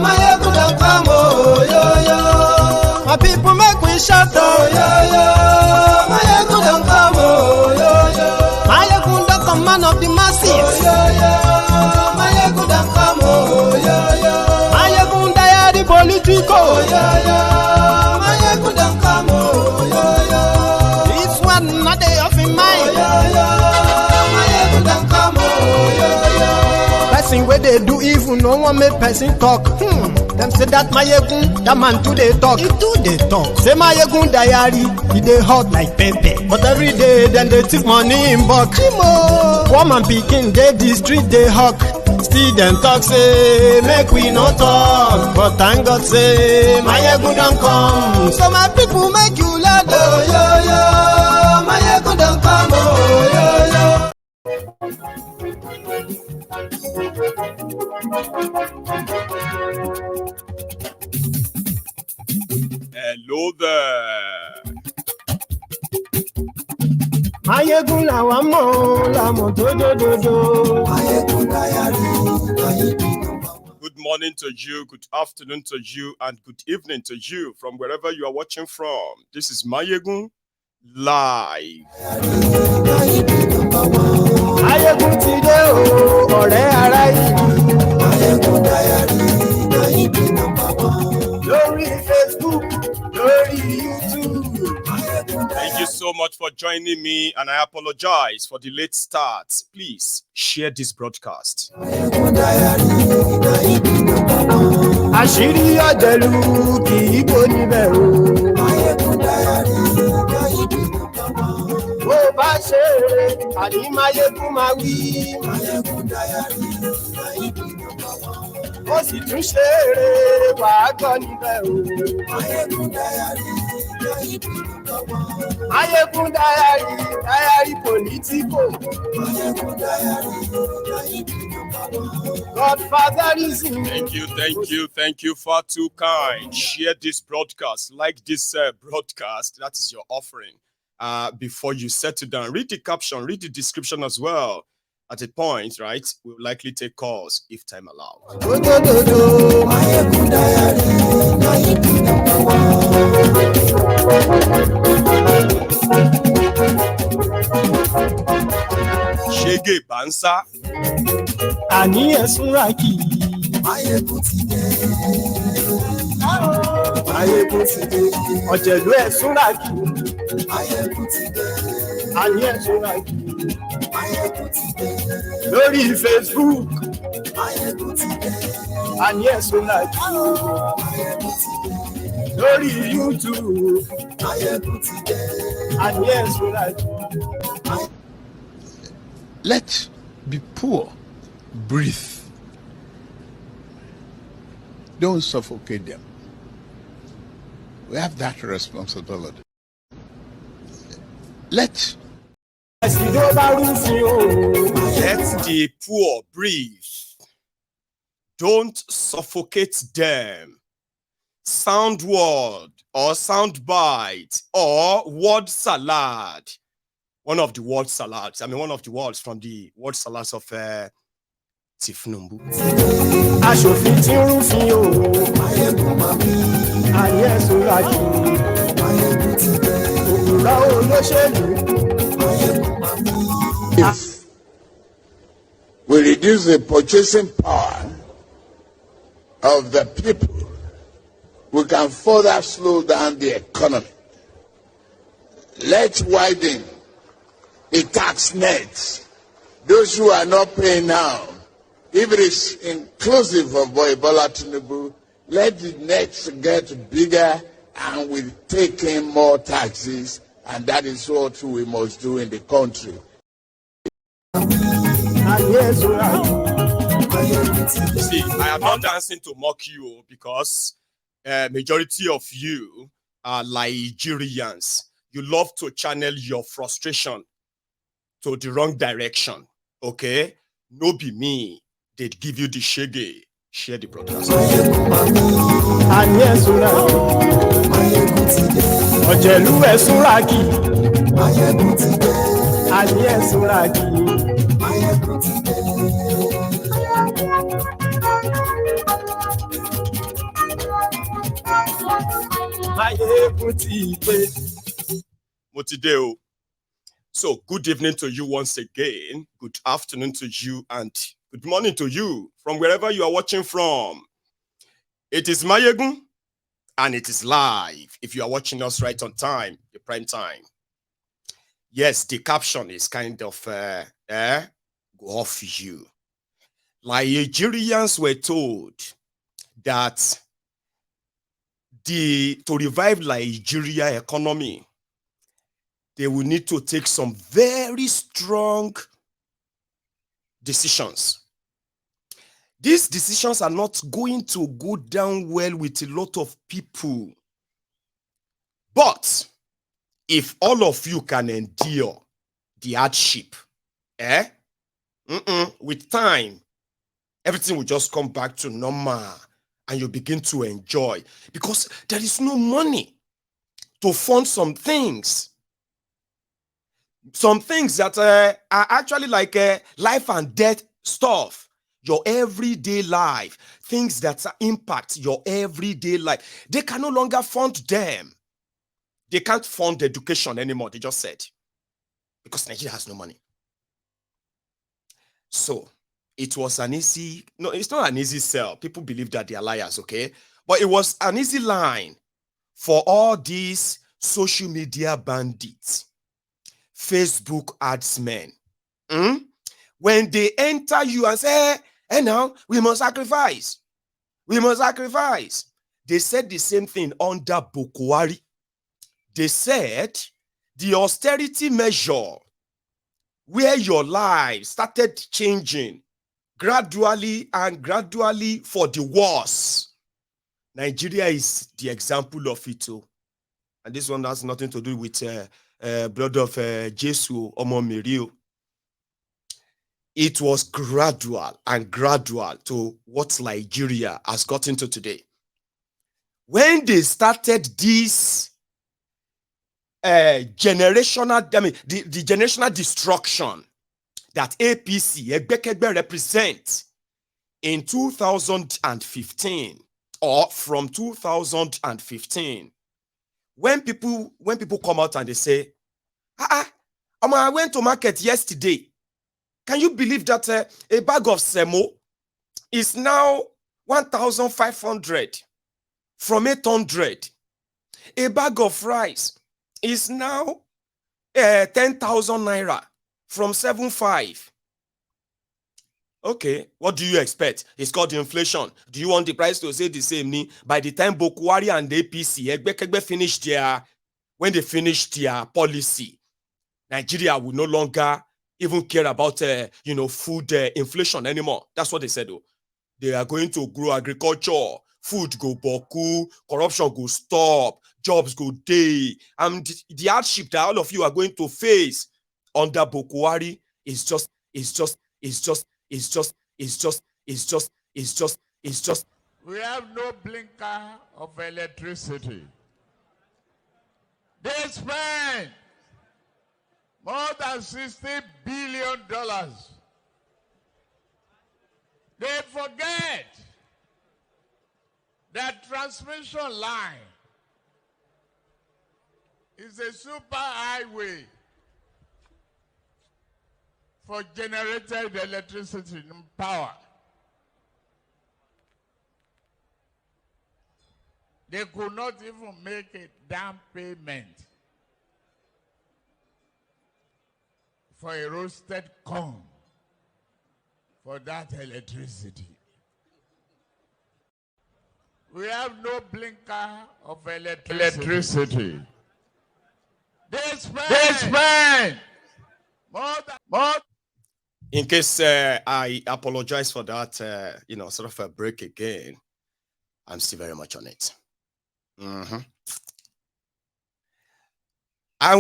Mayegun don come, oh, yo, yo. My people make we shout, oh, yo, yo. Mayegun don come, oh, yo, yo. Mayegun don come, man of the masses, oh, yo, yo. Mayegun don come, oh, yo, yo. Mayegun diary politico, oh, yo, yo. Mayegun don come, oh, yo, yo. This one not day of in mind, oh, yo, yo. Mayegun don come, oh, yo, yo. Person where they do evil, no one make person talk. Them say that Mayegun, that man too they talk. He too they talk. Say Mayegun diary, he dey hot like pepper. But every day, then they take money in bulk. Woman pikin, they the street they hawk. Still them talk say, make we no talk. But thank God say, Mayegun don't come. So my people make you laugh, oh, yo, yo. Mayegun don't come, oh, yo, yo. Hello there. Mayegun la wa mo dododo. Mayegun diary. Good morning to you, good afternoon to you, and good evening to you from wherever you are watching from. This is Mayegun Live. Mayegun ti dé o, ọ̀rẹ́ ará ìlú. Mayegun diary, lórí Facebook, lórí YouTube. Thank you so much for joining me, and I apologize for the late start. Please share this broadcast. Àṣírí ọ̀jẹ̀lú kì í bò níbẹ̀ o. Bó bá ṣe eré, àní Mayegun máa wí. Ó sì tún ṣe eré, wàá gbọ́ níbẹ̀ o. Mayegun diary politico. Godfatherism. Thank you, far too kind. Share this broadcast, like this broadcast. That is your offering. Before you settle down, read the caption, read the description as well. At a point, right, we'll likely take calls if time allows. Shege Bansa. Ani Esunraki. Mayegun ti dé. Ọ̀jẹ̀lú Esunraki. Ani Esunraki. Lórí Facebook. Ani Esunraki. Lórí YouTube. Ani Esunraki. Let be poor. Breathe. Don't suffocate them. We have that responsibility. Let the poor breathe. Don't suffocate them. Sound word or sound bite or word salad. One of the word salads. One of the words from the word salads of Tifnumbu. Aṣòfin tí ń rúfin o, ayé ẹ̀sùn lájú, òwúrọ̀ olóṣèlú. If we reduce the purchasing power of the people, we can further slow down the economy. Let's widen the tax net. Those who are not paying now, if it is inclusive of Bola Tinubu, let the nets get bigger and we take in more taxes, and that is what we must do in the country. See, I am not dancing to mock you because majority of you are Nigerians. You love to channel your frustration to the wrong direction. Okay? No be me. They'd give you the shege. Share the broadcast. Ọ̀jẹ̀lú Esunraki. Ani Esunraki. Motideo. So, good evening to you once again. Good afternoon to you and good morning to you from wherever you are watching from. It is Mayegun and it is live. If you are watching us right on time, the prime time. Yes, the caption is kind of go off you. Nigerians were told that to revive Nigeria economy, they will need to take some very strong decisions. These decisions are not going to go down well with a lot of people. But if all of you can endure the hardship, with time, everything will just come back to normal and you begin to enjoy because there is no money to fund some things. Some things that are actually like life and death stuff, your everyday life, things that impact your everyday life. They can no longer fund them. They can't fund education anymore, they just said, because Nigeria has no money. So it was an easy, no, it's not an easy sell. People believe that they are liars, okay? But it was an easy line for all these social media bandits, Facebook ads men. When they enter you and say, hey, now we must sacrifice. We must sacrifice. They said the same thing under Bukwari. They said the austerity measure where your life started changing gradually for the worse. Nigeria is the example of it too. And this one has nothing to do with blood of Jesu Omo Mirio. It was gradual to what Nigeria has gotten to today. When they started this the generational destruction that APC Egbekegbe represents in 2015 or from 2015, when people come out and they say, I went to market yesterday. Can you believe that a bag of semo is now 1,500 from 800? A bag of rice is now 10,000 naira from 7,500. Okay, what do you expect? It's called inflation. Do you want the price to stay the same? By the time Bukwari and APC Egbekegbe finished when they finished their policy, Nigeria will no longer even care about food inflation anymore. That's what they said. Though. They are going to grow agriculture, food go boku, corruption go stop, jobs go day, and the hardship that all of you are going to face under Bukwari is just. We have no blinker of electricity. They spend more than $60 billion. They forget that transmission line is a super highway for generated electricity and power. They could not even make a down payment for a roasted corn for that electricity. We have no blinker of electricity. They spend more. In case I apologize for that, sort of a break again, I'm still very much on it. And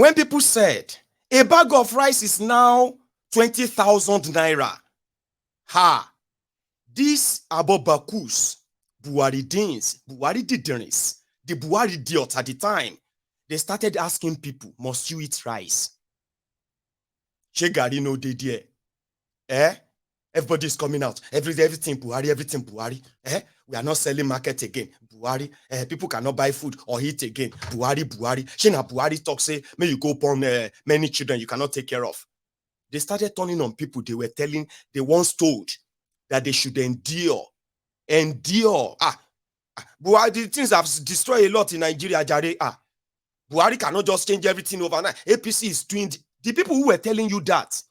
when people said a bag of rice is now 20,000 naira, these Abobakus, Buhari Deans, Buhari Diderins, the Buhari Diot at the time, they started asking people, must you eat rice? Shegari no dey there. Everybody's coming out. Everything Buhari. We are not selling market again. Buhari, people cannot buy food or eat again. Buhari. Shina Buhari talk say, may you go upon many children you cannot take care of. They started turning on people. They once told that they should endure. Buhari, the things have destroyed a lot in Nigeria, Jare. Buhari cannot just change everything overnight. APC is doing the people who were telling you that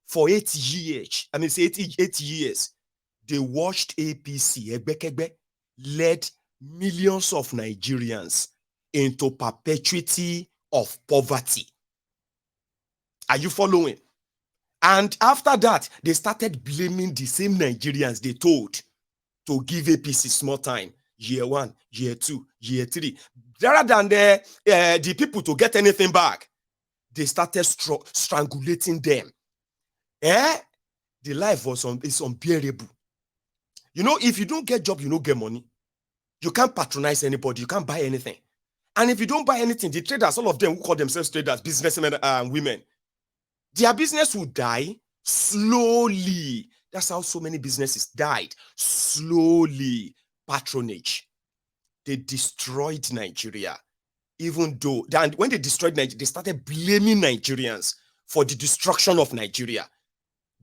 for 8 years. I mean, say 8 years, they watched APC, Egbekegbe, led millions of Nigerians into perpetuity of poverty. Are you following? And after that, they started blaming the same Nigerians they told to give APC small time, year 1, year 2, year 3. Rather than the people to get anything back, they started strangulating them. The life is unbearable. You know, if you don't get job, you don't get money. You can't patronize anybody. You can't buy anything. And if you don't buy anything, the traders, all of them who call themselves traders, businessmen and women, their business will die slowly. That's how so many businesses died. Slowly. Patronage. They destroyed Nigeria. Even though, when they destroyed Nigeria, they started blaming Nigerians for the destruction of Nigeria.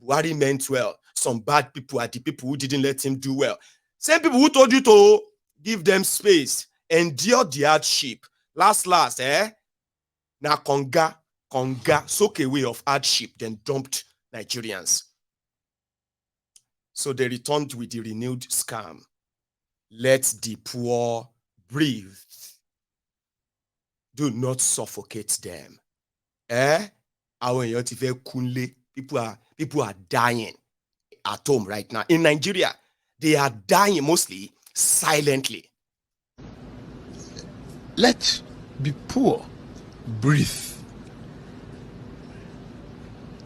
Buhari meant well. Some bad people are the people who didn't let him do well. Same people who told you to give them space, endure the hardship. Last, now conga, soak away of hardship, then dumped Nigerians. So they returned with the renewed scam. Let the poor breathe. Do not suffocate them. People are dying at home right now. In Nigeria, they are dying mostly silently. Let the poor breathe.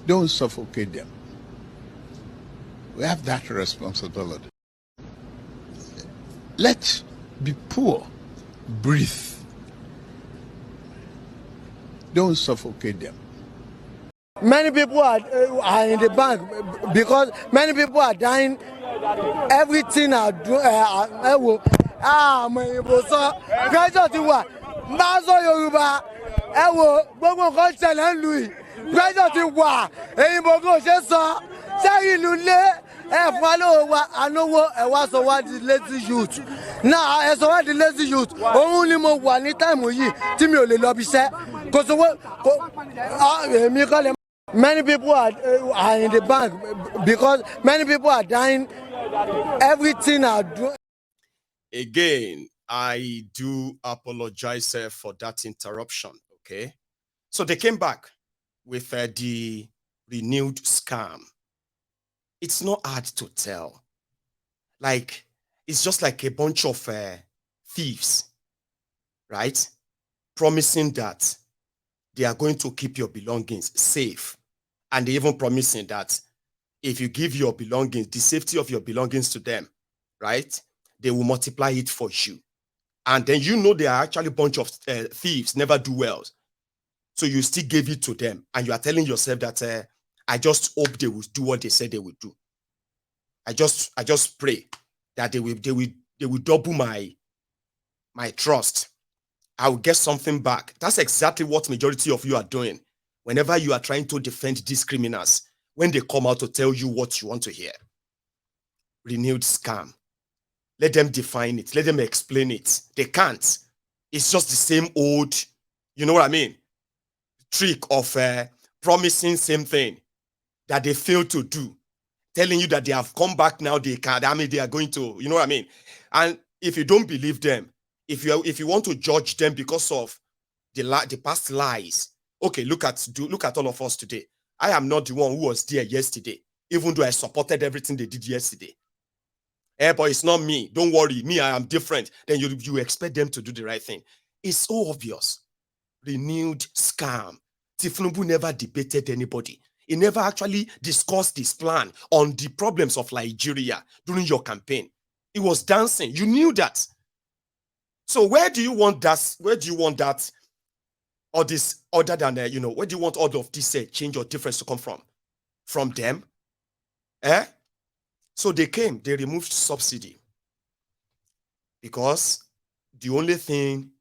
Don't suffocate them. We have that responsibility. Let the poor breathe. Don't suffocate them. Many people are in the bank because many people are dying. Everything are doing. Pressure ti wà. Bá sọ Yorùbá. Gbogbo nǹkan ṣẹlẹ̀ ń lù yìí. Pressure ti wà. Èyìnbó kò ṣe sọ. Sẹ́yìn ìlú lé. Fún wa lówó wa ànáwó wá sọ wá di lazy youth. Náà ẹ sọ wá di lazy youth. Òun ni mo wà ní táìmù yìí tí mi ò lè lọ bí iṣẹ́. Kò sówó. Èmi kọ́ lè. Many people are in the bank because many people are dying. Everything are doing. Again, I do apologize for that interruption. Okay, so they came back with the renewed scam. It's not hard to tell. Like, it's just like a bunch of thieves, right? Promising that they are going to keep your belongings safe. And they even promising that if you give your belongings, the safety of your belongings to them, right, they will multiply it for you. And then you know they are actually a bunch of thieves, never do well. So you still gave it to them. And you are telling yourself that I just hope they will do what they said they would do. I just pray that they will double my trust. I will get something back. That's exactly what majority of you are doing. Whenever you are trying to defend these criminals, when they come out to tell you what you want to hear. Renewed scam. Let them define it. Let them explain it. They can't. It's just the same old, you know what I mean? Trick of promising same thing that they failed to do. Telling you that they have come back now, they are going to, you know what I mean? And if you don't believe them, if you want to judge them because of the past lies, okay, look at all of us today. I am not the one who was there yesterday, even though I supported everything they did yesterday. But it's not me. Don't worry, me, I am different. Then you expect them to do the right thing. It's so obvious. Renewed scam. Tinubu never debated anybody. He never actually discussed his plan on the problems of Nigeria during your campaign. He was dancing. You knew that. So where do you want that? Where do you want that? Or this other than, where do you want all of this change or difference to come from? From them? So they came, they removed subsidy. Because the only thing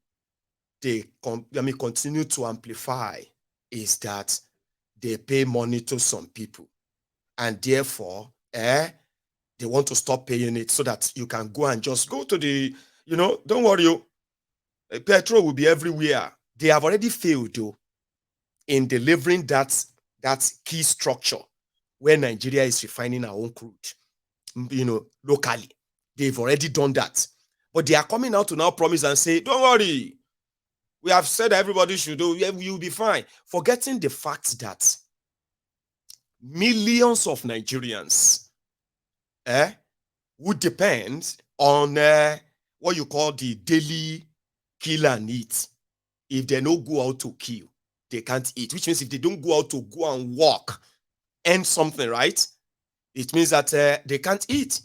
they continue to amplify is that they pay money to some people, and therefore they want to stop paying it so that you can go and just go to the, don't worry, petrol will be everywhere. They have already failed though in delivering that key structure where Nigeria is refining our own crude, locally. They've already done that. But they are coming out to now promise and say, don't worry, we have said everybody should do, you'll be fine. Forgetting the fact that millions of Nigerians would depend on what you call the daily kill and eat. If they don't go out to kill, they can't eat, which means if they don't go out to go and walk and something, right? It means that they can't eat.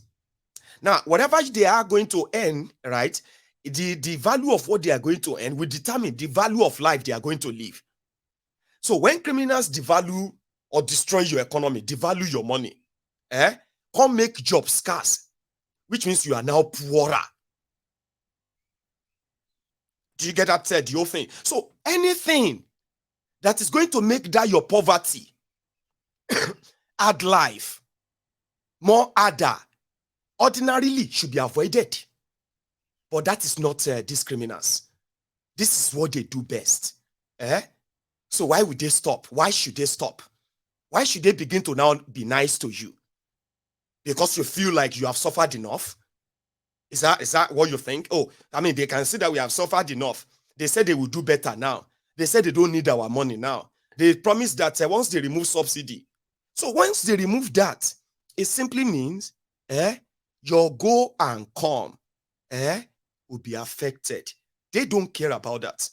Now, whatever they are going to earn, right, the value of what they are going to earn will determine the value of life they are going to live. So when criminals devalue or destroy your economy, devalue your money, come make jobs scarce, which means you are now poorer. Do you get that, the whole thing? So anything that is going to make that your poverty add life more harder ordinarily should be avoided. But that is not these criminals. This is what they do best. So why would they stop? Why should they stop? Why should they begin to now be nice to you? Because you feel like you have suffered enough? Is that what you think? Oh, I mean, they can see that we have suffered enough. They said they will do better now. They said they don't need our money now. They promised that once they remove subsidy. So once they remove that, it simply means your go and come will be affected. They don't care about that.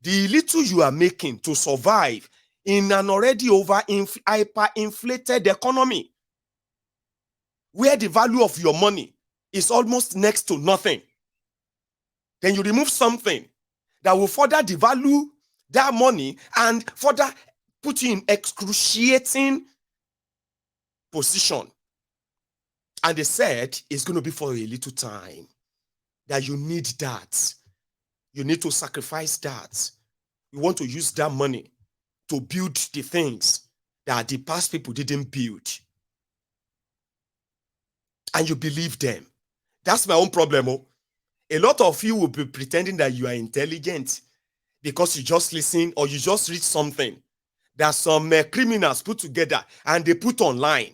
The little you are making to survive in an already hyperinflated economy, where the value of your money is almost next to nothing, then you remove something that will further devalue that money and further put you in excruciating position. And they said it's going to be for a little time, that you need that. You need to sacrifice that. You want to use that money to build the things that the past people didn't build. And you believe them. That's my own problem. A lot of you will be pretending that you are intelligent because you just listen or you just read something that some criminals put together and they put online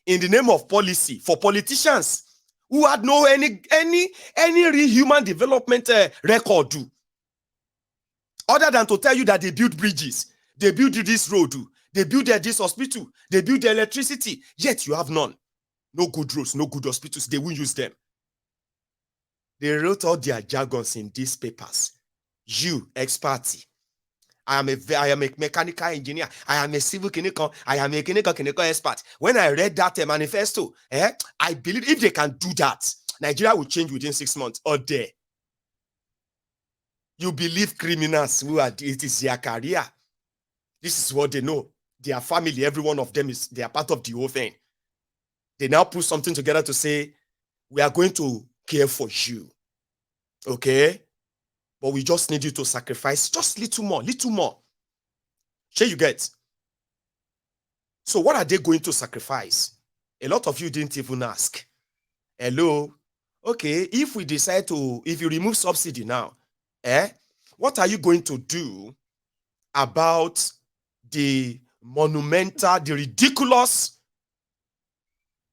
in the name of policy for politicians who had no any real human development record do, other than to tell you that they build bridges, they build this road, they build this hospital, they build the electricity, yet you have none. No good roads, no good hospitals, they won't use them. They wrote all their jargons in these papers. You, experty. I am a mechanical engineer. I am a civil chemical. I am a chemical expert. When I read that manifesto, I believe if they can do that, Nigeria will change within 6 months or there. You believe criminals who are, it is their career. This is what they know. Their family, every one of them they are part of the whole thing. They now put something together to say, we are going to care for you. Okay? But we just need you to sacrifice just little more. Sure you get? So what are they going to sacrifice? A lot of you didn't even ask. Hello? Okay, if we decide to, if you remove subsidy now, what are you going to do about the monumental, the ridiculous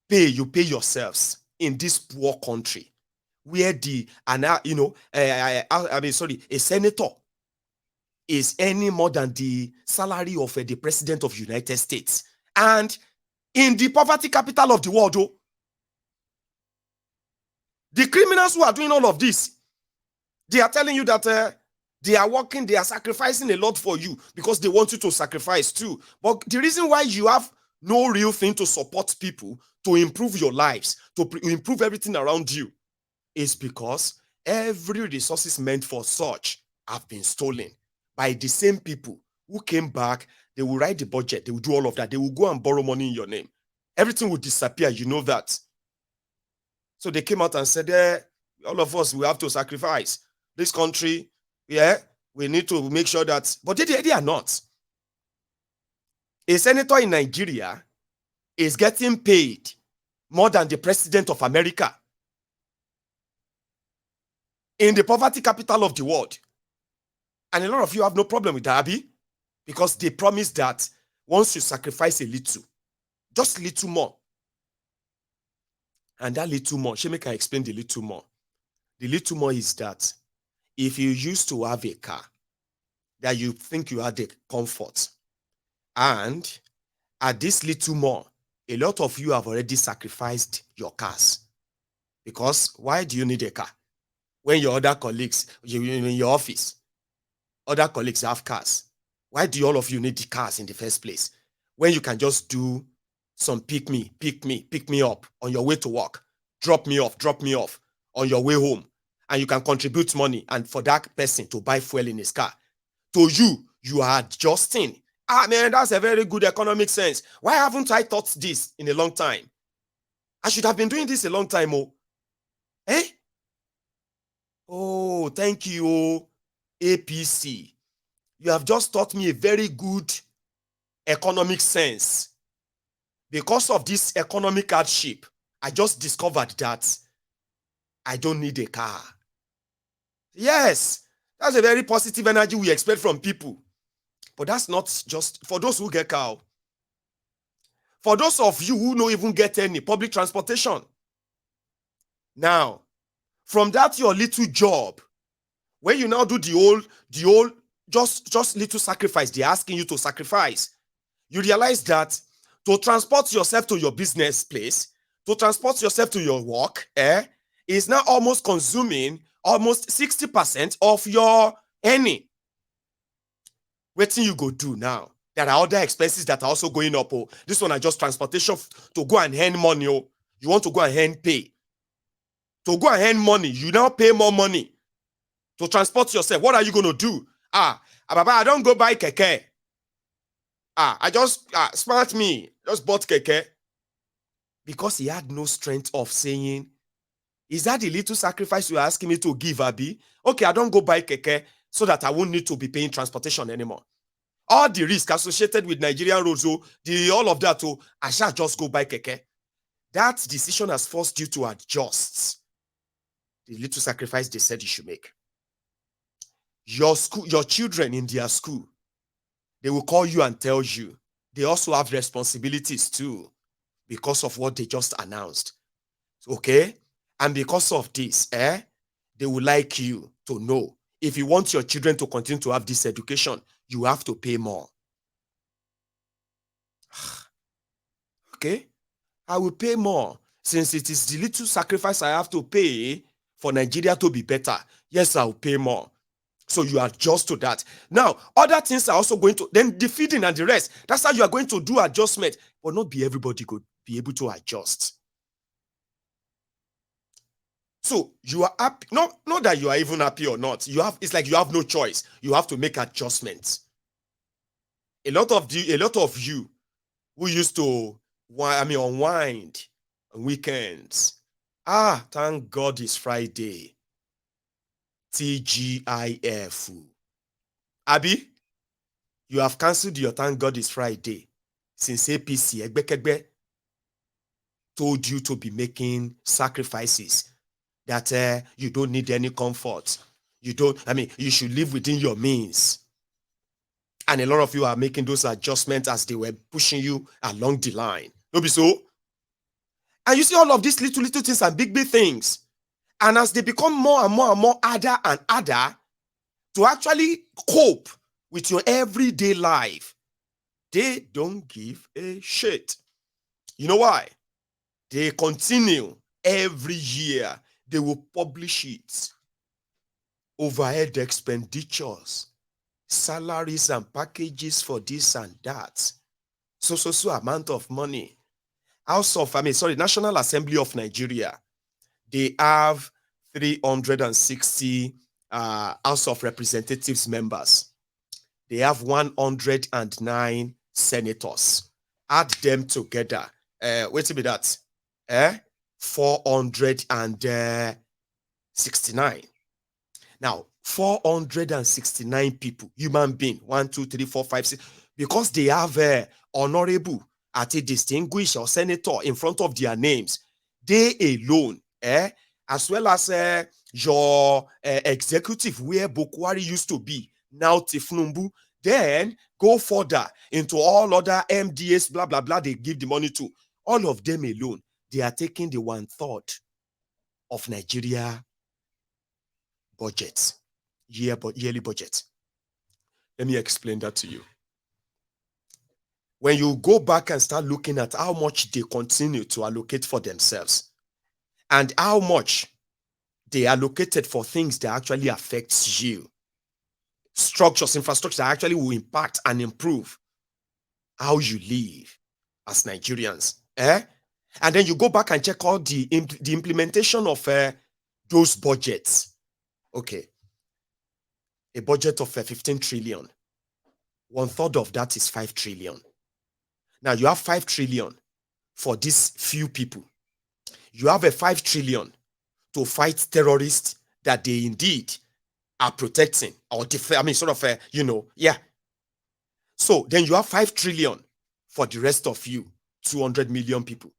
pay you pay yourselves in this poor country, where a senator is earning more than the salary of the president of the United States, and in the poverty capital of the world, the criminals who are doing all of this, they are telling you that they are working, they are sacrificing a lot for you because they want you to sacrifice too. But the reason why you have no real thing to support people to improve your lives, to improve everything around you, is because every resources meant for such have been stolen by the same people who came back. They will write the budget, they will do all of that, they will go and borrow money in your name. Everything will disappear, you know that. So they came out and said, All of us, we have to sacrifice. This country, yeah, we need to make sure that, but they are not. A senator in Nigeria is getting paid more than the president of America in the poverty capital of the world. And a lot of you have no problem with that, Abi, because they promise that once you sacrifice a little, just a little more, and that little more, Shemeka can explain the little more. The little more is that if you used to have a car that you think you had the comfort, and at this little more, a lot of you have already sacrificed your cars. Because why do you need a car? When your other colleagues, in your office, other colleagues have cars. Why do all of you need the cars in the first place? When you can just do some pick me up on your way to work, drop me off on your way home, and you can contribute money and for that person to buy fuel in his car. To you, you are adjusting. Man, that's a very good economic sense. Why haven't I thought this in a long time? I should have been doing this a long time, oh. Eh? Oh, thank you, APC. You have just taught me a very good economic sense. Because of this economic hardship, I just discovered that I don't need a car. Yes, that's a very positive energy we expect from people. But that's not just for those who get car. For those of you who don't even get any public transportation. Now, from that your little job, when you now do the old, just little sacrifice they're asking you to sacrifice, you realize that to transport yourself to your business place, to transport yourself to your work, is now almost consuming almost 60% of your earning. What thing you go do now? There are other expenses that are also going up. Oh, this one are just transportation to go and earn money. Oh, you want to go and earn pay. To go and earn money, you now pay more money to transport yourself. What are you going to do? Baba, I don't go buy keke. I just smart me, just bought keke. Because he had no strength of saying, is that the little sacrifice you're asking me to give, Abi? Okay, I don't go buy keke so that I won't need to be paying transportation anymore. All the risk associated with Nigerian roads, all of that, I shall just go buy keke. That decision has forced you to adjust the little sacrifice they said you should make. Your children in their school, they will call you and tell you they also have responsibilities too because of what they just announced. Okay? And because of this, they would like you to know if you want your children to continue to have this education, you have to pay more. Okay? I will pay more since it is the little sacrifice I have to pay for Nigeria to be better. Yes, I will pay more. So you adjust to that. Now, other things are also going to, then the feeding and the rest. That's how you are going to do adjustment. But not be everybody could be able to adjust. So you are happy, not that you are even happy or not. It's like you have no choice. You have to make adjustments. A lot of you who used to unwind on weekends. Thank God it's Friday. TGIF. Abi, you have cancelled your thank God it's Friday since APC Egbekegbe told you to be making sacrifices that you don't need any comfort. You should live within your means. And a lot of you are making those adjustments as they were pushing you along the line. No be so? And you see all of these little things and big things. And as they become more and more and more harder and harder to actually cope with your everyday life, they don't give a shit. You know why? They continue every year. They will publish it. Overhead expenditures, salaries and packages for this and that. So amount of money. National Assembly of Nigeria, they have 360 House of Representatives members. They have 109 senators. Add them together. Wait a minute. 460 69. Now, 469 people, human being, 1, 2, 3, 4, 5, 6, because they have a honorable at a distinguished or senator in front of their names, they alone, as well as your executive where Bokwari used to be, now Tifnumbu, then go further into all other MDAs, blah, blah, blah, they give the money to. All of them alone, they are taking the 1/3 of Nigeria budget, yearly budget. Let me explain that to you. When you go back and start looking at how much they continue to allocate for themselves and how much they allocated for things that actually affects you, structures, infrastructure that actually will impact and improve how you live as Nigerians. And then you go back and check out the implementation of those budgets. Okay. A budget of 15 trillion. 1/3 of that is 5 trillion. Now you have 5 trillion for these few people. You have a 5 trillion to fight terrorists that they indeed are protecting or So then you have 5 trillion for the rest of you, 200 million people.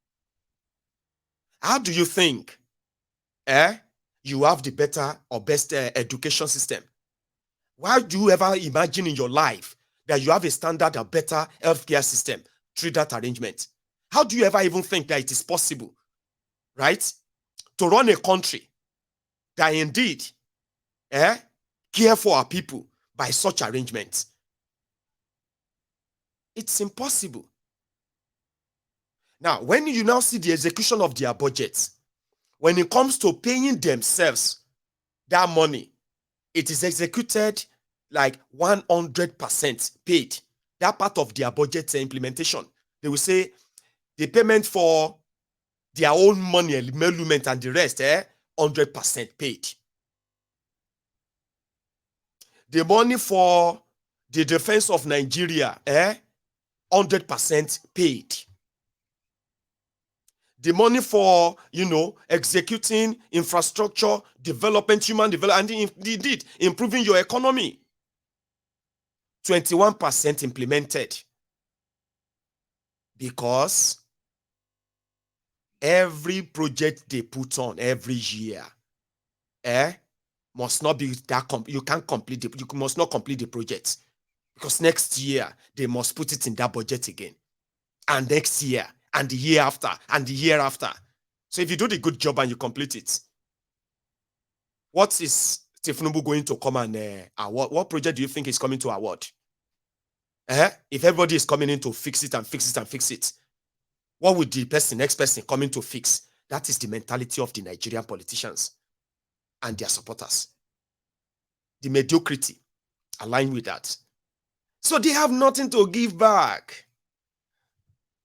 How do you think you have the better or best education system? Why do you ever imagine in your life that you have a standard or better healthcare system through that arrangement? How do you ever even think that it is possible, right, to run a country that indeed care for our people by such arrangements? It's impossible. Now, when you now see the execution of their budgets, when it comes to paying themselves that money, it is executed like 100% paid. That part of their budget implementation. They will say the payment for their own money, emolument, and the rest, 100% paid. The money for the defense of Nigeria, 100% paid. The money for, executing infrastructure, development, human development, and indeed improving your economy, 21% implemented. Because every project they put on every year, must not be that you can't complete you must not complete the project, because next year they must put it in that budget again, and next year, and the year after, and the year after. So if you do the good job and you complete it, what is Tifnubu going to come and award? What project do you think is coming to award? If everybody is coming in to fix it and fix it and fix it, what would the next person coming to fix? That is the mentality of the Nigerian politicians and their supporters. The mediocrity aligned with that. So they have nothing to give back.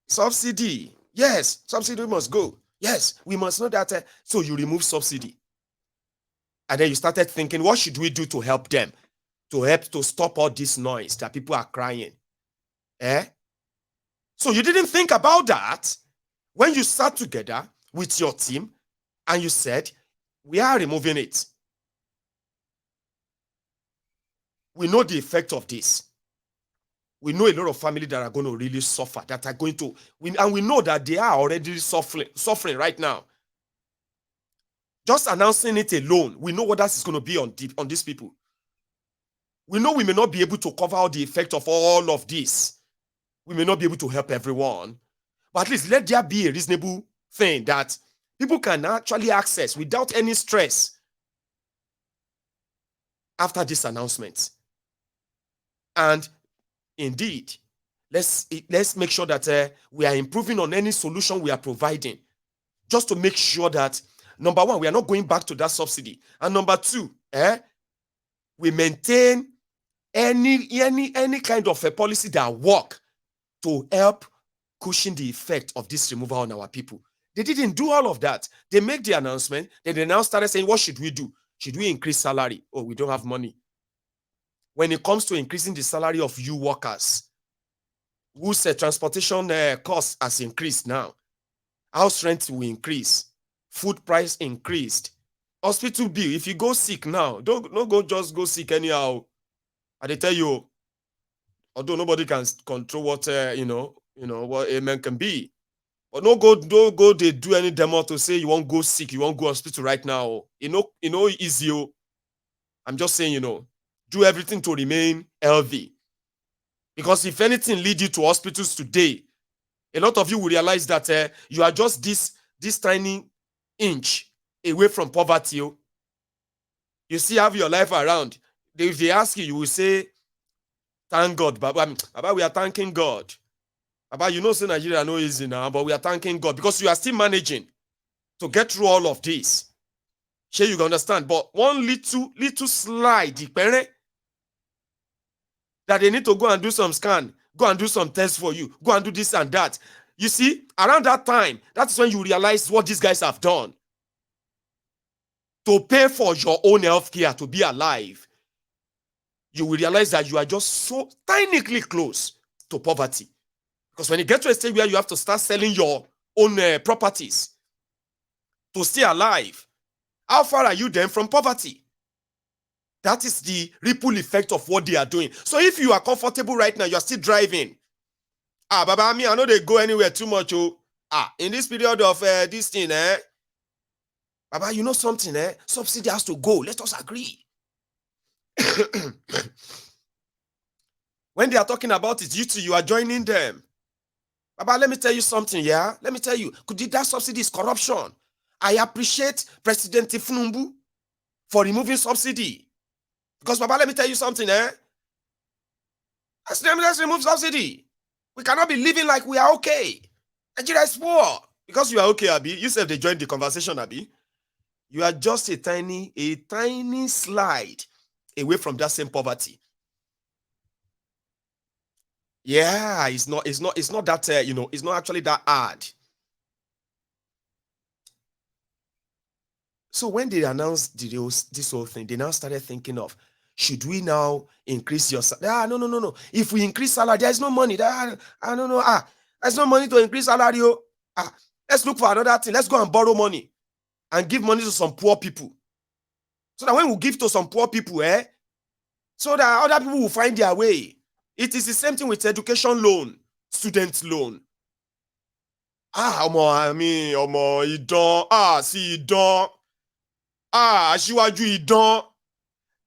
Subsidy. Yes, subsidy must go. Yes, we must know that. So you remove subsidy. And then you started thinking, what should we do to help them? To stop all this noise that people are crying. So you didn't think about that when you sat together with your team and you said, we are removing it. We know the effect of this. We know a lot of families that are going to really suffer, that are going to, and we know that they are already suffering right now. Just announcing it alone, we know what that is going to be on these people. We know we may not be able to cover all the effect of all of this. We may not be able to help everyone, but at least let there be a reasonable thing that people can actually access without any stress after this announcement. And indeed, let's make sure that we are improving on any solution we are providing, just to make sure that, number one, we are not going back to that subsidy, and number two, we maintain any kind of a policy that work to help cushion the effect of this removal on our people. They didn't do all of that. They make the announcement, then they now started saying, what should we do? Should we increase salary? Oh, we don't have money. When it comes to increasing the salary of you workers, whose transportation cost has increased now, house rent will increase, food price increased, Hospital bill, if you go sick now, don't go just go sick anyhow. I dey tell you, although nobody can control what what a man can be. But don't go they do any demo to say you won't go sick, you won't go hospital right now. Easy. I'm just saying, do everything to remain healthy. Because if anything lead you to hospitals today, a lot of you will realize that you are just this tiny inch away from poverty. You still have your life around. If they ask you, you will say, thank God, Baba. Baba, we are thanking God. Baba, say Nigeria no easy now, but we are thanking God because you are still managing to get through all of this. Sure, you can understand. But one little slide, that they need to go and do some scan, go and do some tests for you, go and do this and that. You see, around that time, that's when you realize what these guys have done to pay for your own healthcare to be alive. You will realize that you are just so tinily close to poverty. Because when you get to a stage where you have to start selling your own properties to stay alive, how far are you then from poverty? That is the ripple effect of what they are doing. So if you are comfortable right now, you are still driving. Baba, I know they go anywhere too much. In this period of this thing, Baba, you know something, subsidy has to go. Let us agree. When they are talking about it, you are joining them. Baba, let me tell you something, yeah? Let me tell you, that subsidy is corruption. I appreciate President Tinubu for removing subsidy. Because, Baba, let me tell you something, Let's remove subsidy. We cannot be living like we are okay. Nigeria is poor. Because you are okay, Abi. You said they joined the conversation, Abi. You are just a tiny slide away from that same poverty. Yeah, it's not that it's not actually that hard. So when they announced this whole thing, they now started thinking of, should we now increase your salary? No. If we increase salary, there is no money. There's no money to increase salary. Let's look for another thing. Let's go and borrow money and give money to some poor people. So that when we give to some poor people, so that other people will find their way. It is the same thing with education loan, student loan. Idan.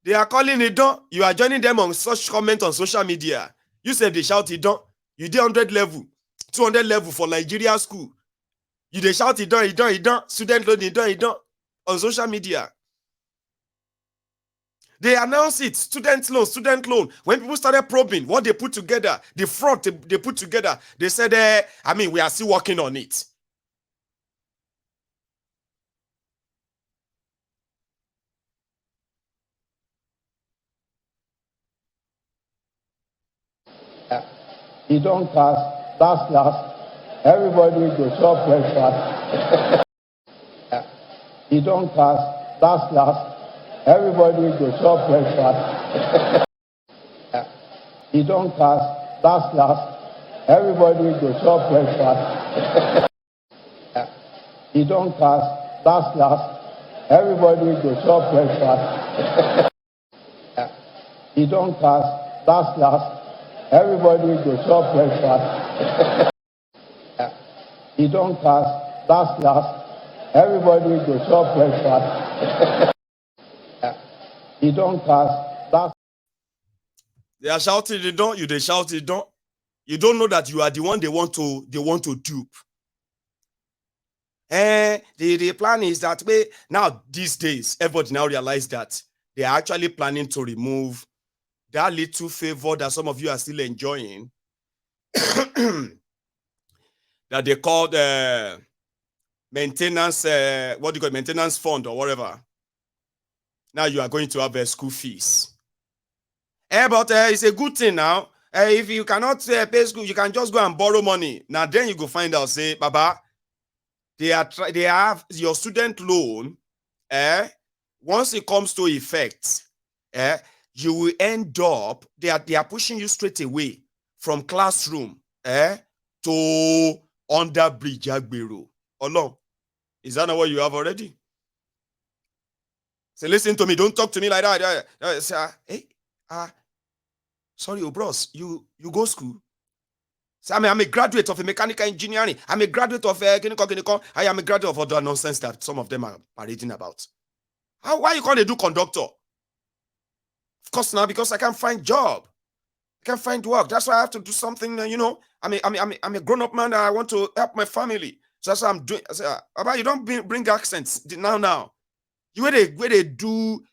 They are calling Idan. You are joining them on such comment on social media. You said they shout Idan. You did 100 level, 200 level for Nigeria school. You they shout Idan, student loan Idan on social media. They announced it, student loan. When people started probing what they put together, the fraud they put together, they said, we are still working on it. You don't cast, last. Everybody go chop breakfast. You don't cast, last. Everybody go chop breakfast. You don't cast, last. Everybody go chop breakfast. You don't cast, last. Everybody go chop breakfast. You don't cast, last. Everybody go chop breakfast. You don't cast, last. Everybody go chop breakfast. You don't cast, last. They are shouting, they shout, they don't. You don't know that you are the one they want to dupe. The plan is that way. Now, these days, everybody now realize that they are actually planning to remove that little favor that some of you are still enjoying that they call maintenance, maintenance fund or whatever. Now you are going to have school fees. But it's a good thing now. If you cannot pay school, you can just go and borrow money. Now then you go find out, say, Baba, they have your student loan. Once it comes to effect, you will end up, they are pushing you straight away from classroom to under bridge Agbero. Is that not what you have already? Say, listen to me, don't talk to me like that. Say, hey, sorry, bros, you go school? Say, I'm a graduate of a mechanical engineering. I'm a graduate of I am a graduate of all the nonsense that some of them are parading about. Why you can't do conductor? Of course now, because I can't find job. I can't find work. That's why I have to do something, I'm a grown-up man and I want to help my family. So that's what I'm doing. I say, Baba, you don't bring accents now. You where they do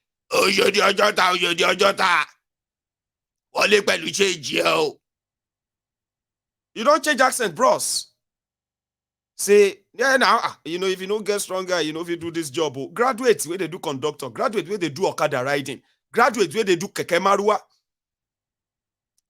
you don't change accent, bros. Say, yeah, now, if you don't get stronger, if you do this job, graduate where they do conductor, graduate where they do Okada riding, graduate where they do Keke Marua.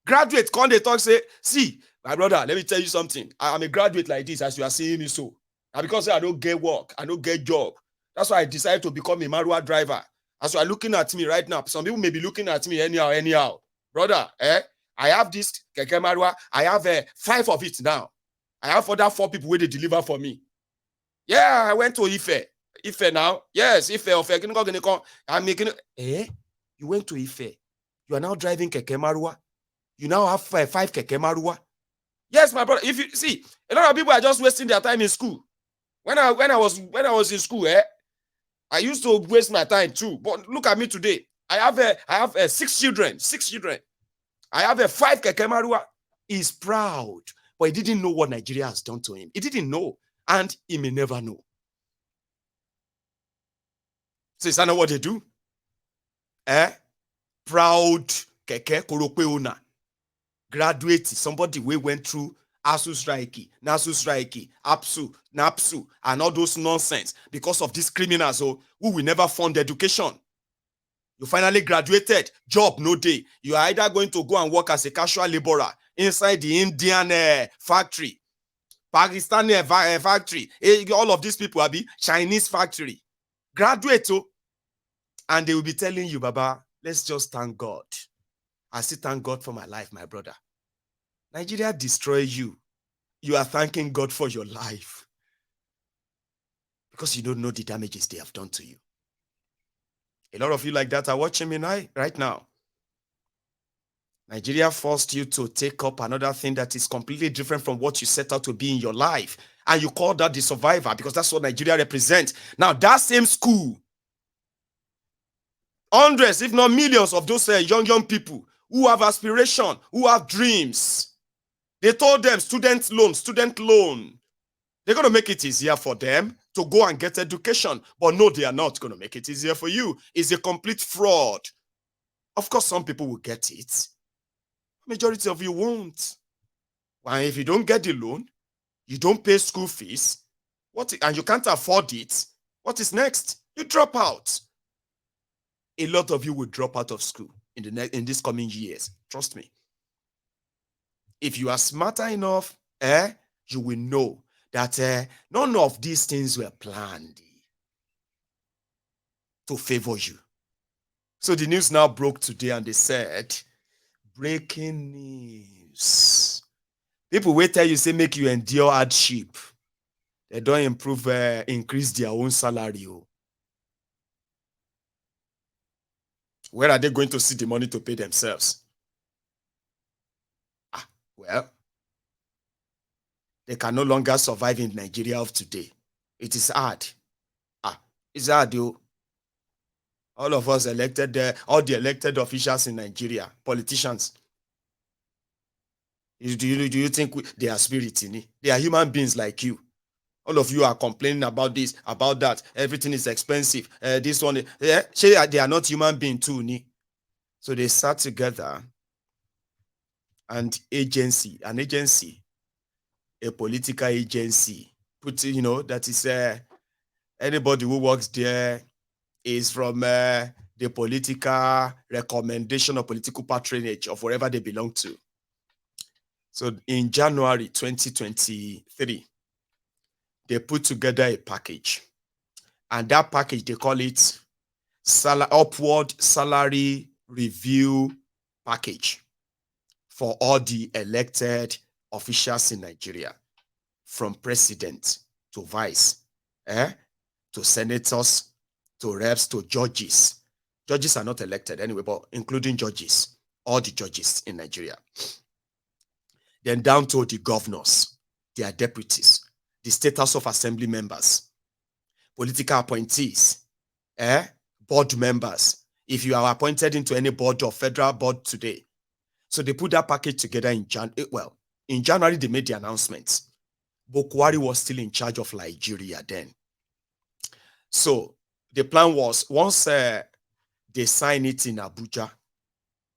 Graduate, come they talk, say, see, my brother, let me tell you something. I'm a graduate like this, as you are seeing me so. And because I don't get work, I don't get job. That's why I decided to become a Marua driver. As you are looking at me right now, some people may be looking at me anyhow. Brother, I have this Keke Marua. I have 5 of it now. I have other 4 people where they deliver for me. Yeah, I went to Ife. Ife now. Yes, Ife. I'm making it. You went to Ife. You are now driving Keke Marua. You now have 5 Keke Marua. Yes, my brother. If you see, a lot of people are just wasting their time in school. When I was in school, I used to waste my time too. But look at me today. I have 6 children. 6 children. I have 5 Keke Marua. He's proud, but he didn't know what Nigeria has done to him. He didn't know, and he may never know. So is that not what they do? Proud Keke Korope owner. Graduate, somebody we went through ASU strike, NASU strike, APSU, NAPSU, and all those nonsense because of these criminals who will never fund education. You finally graduated, job no day. You are either going to go and work as a casual laborer inside the Indian factory, Pakistani factory, all of these people will be Chinese factory. Graduate, and they will be telling you, Baba, let's just thank God. I still thank God for my life, my brother. Nigeria destroy you. You are thanking God for your life because you don't know the damages they have done to you. A lot of you like that are watching me now, right now. Nigeria forced you to take up another thing that is completely different from what you set out to be in your life. And you call that the survivor because that's what Nigeria represents. Now, that same school, hundreds, if not millions of those young people who have aspiration, who have dreams, they told them student loan. They're going to make it easier for them to go and get education. But no, they are not going to make it easier for you. It's a complete fraud. Of course, some people will get it. Majority of you won't. And if you don't get the loan, you don't pay school fees, and you can't afford it, what is next? You drop out. A lot of you will drop out of school in these coming years. Trust me. If you are smarter enough, you will know that none of these things were planned to favor you. So the news now broke today and they said, breaking news. People will tell you, say, make you endure hardship. They don't increase their own salary. Where are they going to see the money to pay themselves? Well, they can no longer survive in Nigeria of today. It is hard. It's hard, yo. All of us elected there, all the elected officials in Nigeria, politicians. Do you think they are spirits in it? They are human beings like you. All of you are complaining about this, about that. Everything is expensive. This one, they are not human beings too. So they sat together, and an agency, a political agency, that is anybody who works there is from the political recommendation or political patronage of wherever they belong to. So in January 2023, they put together a package. And that package, they call it Upward Salary Review Package for all the elected officials in Nigeria, from president to vice, to senators, to reps, to judges. Judges are not elected anyway, but including judges, all the judges in Nigeria. Then down to the governors, their deputies, the State House of Assembly members, political appointees, board members. If you are appointed into any board or federal board today. So they put that package together in January, they made the announcement. Buhari was still in charge of Nigeria then. So the plan was, once they sign it in Abuja,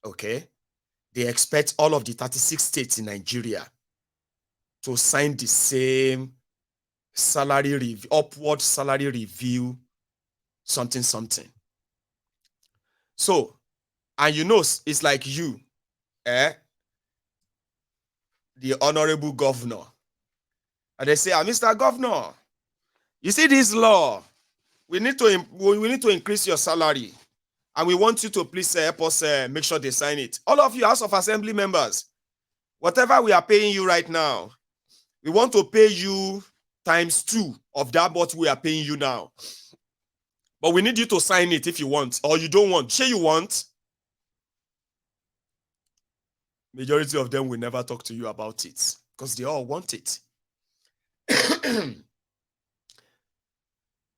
okay, they expect all of the 36 states in Nigeria to sign the same salary review, upward salary review, something. So, and you know, it's like you, the honorable governor, and they say, Mr. Governor, you see this law, we need to increase your salary, and we want you to please help us make sure they sign it. All of you House of Assembly members, whatever we are paying you right now, we want to pay you ×2 of that what we are paying you now. But we need you to sign it if you want, or you don't want. Say you want. Majority of them will never talk to you about it because they all want it.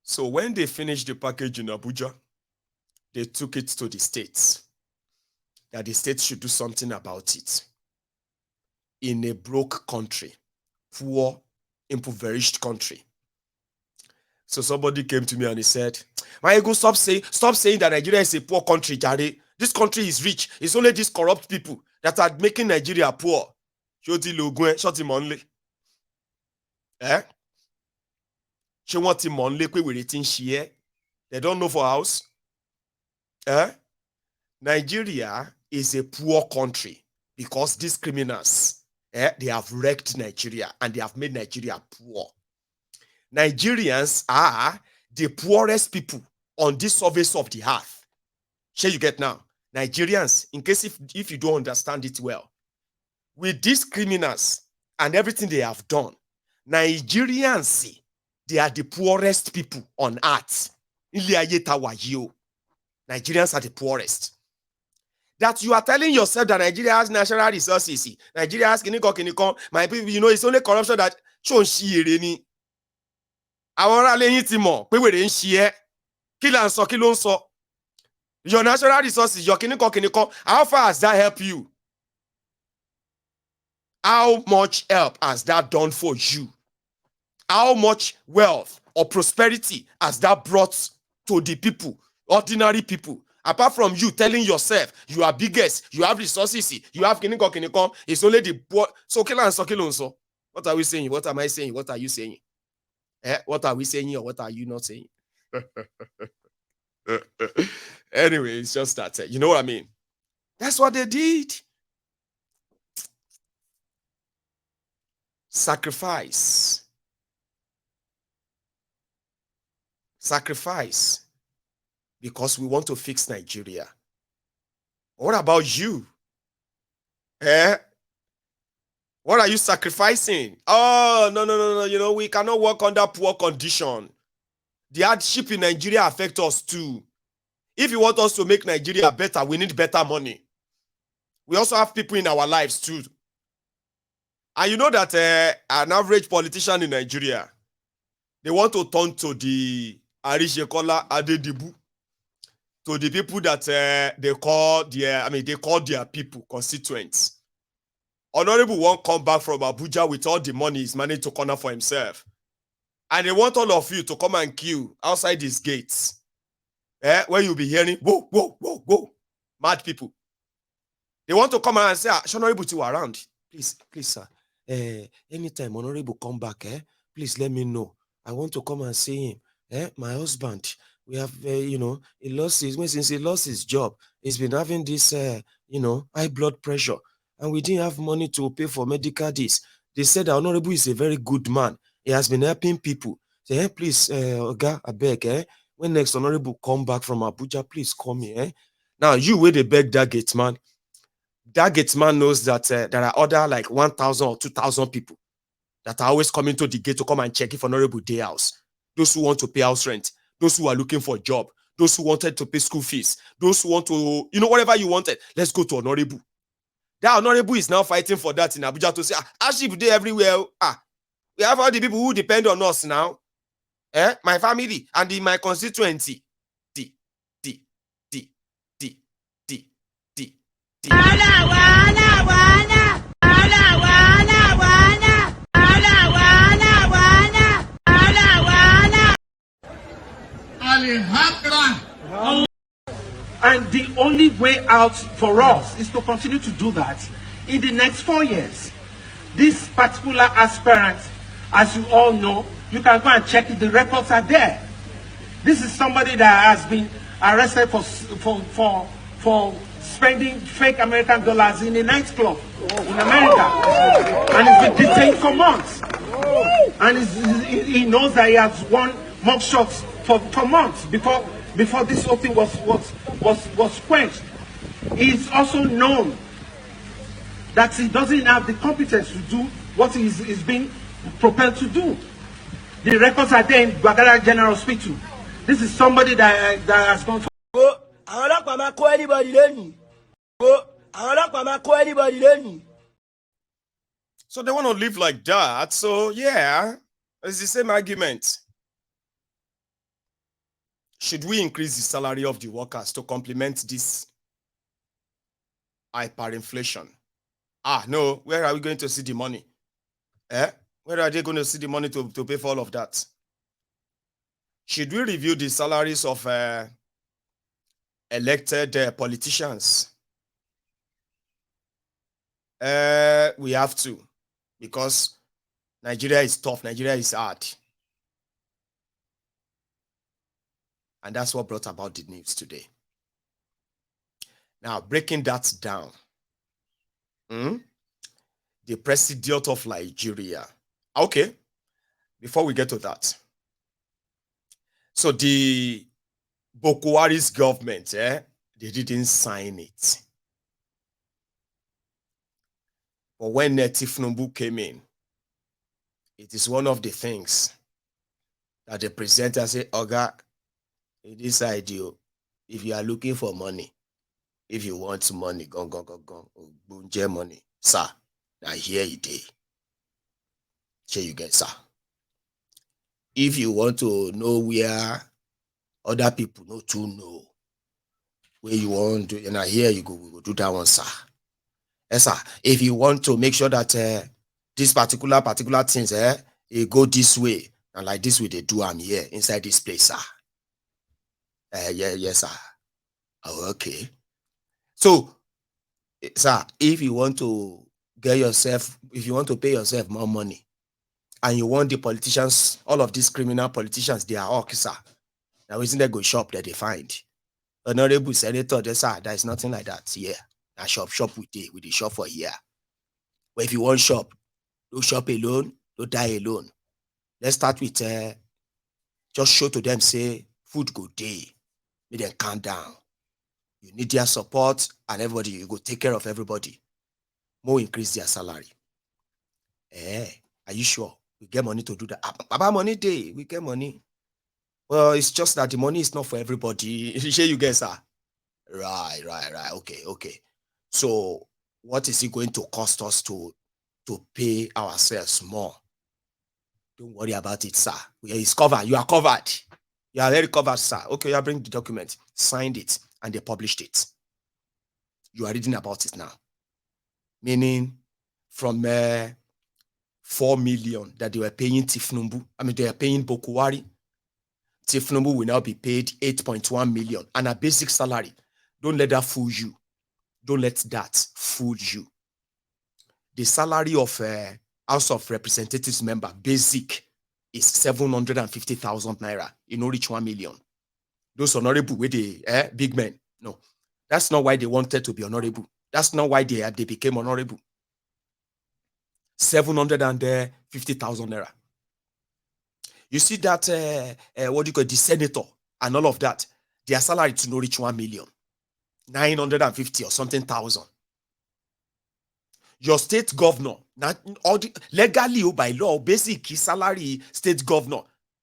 So when they finished the package in Abuja, they took it to the states, that the states should do something about it. In a broke country, poor, impoverished country. So somebody came to me and he said, my ego, stop saying that Nigeria is a poor country, Jare. This country is rich. It's only these corrupt people that are making Nigeria poor. Shoti Loguen, shoti monle. She want him monle kwe we rating share. They don't know for house. Nigeria is a poor country because these criminals, they have wrecked Nigeria and they have made Nigeria poor. Nigerians are the poorest people on this surface of the earth. Shall you get now? Nigerians, in case if you don't understand it well, with these criminals and everything they have done, Nigerians, they are the poorest people on earth. Nigerians are the poorest. That you are telling yourself that Nigeria has natural resources. Nigeria has kinikon. My people, you know, it's only corruption that your natural resources, your kinikon. How far has that helped you? How much help has that done for you? How much wealth or prosperity has that brought to the people, ordinary people? Apart from you telling yourself you are biggest, you have resources, you have kinikon, it's only the poor. So what are we saying? What am I saying? What are you saying? What are we saying or what are you not saying? Anyway, it's just that, you know what I mean? That's what they did. Sacrifice. Because we want to fix Nigeria. What about you? What are you sacrificing? Oh, no. You know, we cannot work under poor condition. The hardship in Nigeria affects us too. If you want us to make Nigeria better, we need better money. We also have people in our lives too. And you know that an average politician in Nigeria, they want to turn to the Arishekola Adedibu, to the people that they call their people, constituents. Honorable won't come back from Abuja with all the money he's managed to corner for himself. And they want all of you to come and queue outside these gates. Where you'll be hearing, whoa, mad people. They want to come and say, Honorable to around. Please, sir. Anytime Honorable come back, please let me know. I want to come and see him. My husband, we have, he lost since he lost his job, he's been having this, high blood pressure. And we didn't have money to pay for medical this. They said that Honorable is a very good man. He has been helping people. Say, please, Oga, I beg, when next Honorable come back from Abuja, please call me. Now, you where they beg that gate man. That gate man knows that there are other like 1,000 or 2,000 people that are always coming to the gate to come and check if Honorable day house. Those who want to pay house rent, those who are looking for a job, those who wanted to pay school fees, those who want to, whatever you wanted, let's go to honorable. That honorable is now fighting for that in Abuja to say, hardship day everywhere. We have all the people who depend on us now. My family and in my constituency. And the only way out for us is to continue to do that in the next 4 years. This particular aspirant, as you all know, you can go and check it, the records are there. This is somebody that has been arrested for spending fake American dollars in a nightclub in America. And he's been detained for months. And he knows that he has won mock shots for months before this whole thing was quenched. He's also known that he doesn't have the competence to do what he's being propelled to do. The records are there in Bagara General Hospital. This is somebody that has gone for. So they want to live like that. So yeah, it's the same argument. Should we increase the salary of the workers to complement this hyperinflation? No, where are we going to see the money? Where are they going to see the money to pay for all of that? Should we review the salaries of elected politicians? We have to, because Nigeria is tough, Nigeria is hard. And that's what brought about the news today. Now, breaking that down, the president of Nigeria. Okay, before we get to that. So the Boko Haram's government, they didn't sign it. But when Tifnumbu came in, it is one of the things that the presenter said, Oga, this idea, if you are looking for money, if you want money, go, bunje money, sir, now here it is. Here you get, sir. If you want to know where other people know to know, where you want to, and here you go, we will do that one, sir. Yes, sir. If you want to make sure that this particular things, it go this way, and like this way they do, I'm here inside this place, sir. Yes, sir. Oh, okay. So, sir, if you want to get yourself, if you want to pay yourself more money, and you want the politicians, all of these criminal politicians, they are all, sir. Now, isn't there go shop that they find? Honorable Senator, sir, there is nothing like that here. Now, shop with the shop for here. But if you want shop, don't shop alone, don't die alone. Let's start with just show to them, say, food go day. Make them calm down. You need their support, and everybody, you go take care of everybody. More increase their salary. Are you sure? We get money to do that. About money day, we get money. Well, it's just that the money is not for everybody. Here you guys are. Right. Okay. So what is it going to cost us to pay ourselves more? Don't worry about it, sir. It's covered. You are covered. You are very covered, sir. Okay, you bring the document, signed it, and they published it. You are reading about it now. Meaning from 4 million that they were paying Tifnumbu. They are paying Boko Haram. Tifnumbu will now be paid 8.1 million and a basic salary. Don't let that fool you. Don't let that fool you. The salary of House of Representatives member, basic, is 750,000 naira. You know, reach 1 million. Those honorable with the big men. No, that's not why they wanted to be honorable. That's not why they became honorable. 750,000 naira. You see that, the senator and all of that, their salary to no reach 1 million. 950 or something thousand. Your state governor, legally or by law, basic salary state governor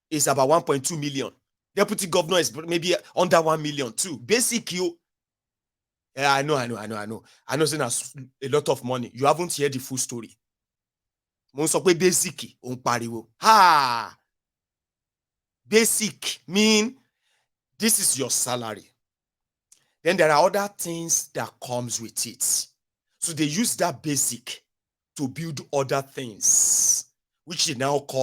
is about 1.2 million. Deputy governor is maybe under 1 million too. Basic you. Yeah, I know. I know saying that's a lot of money. You haven't heard the full story. Mo sọ pé basic on pariwo. Ha! Basic mean this is your salary. Then there are other things that comes with it. So they use that basic to build other things, which they now call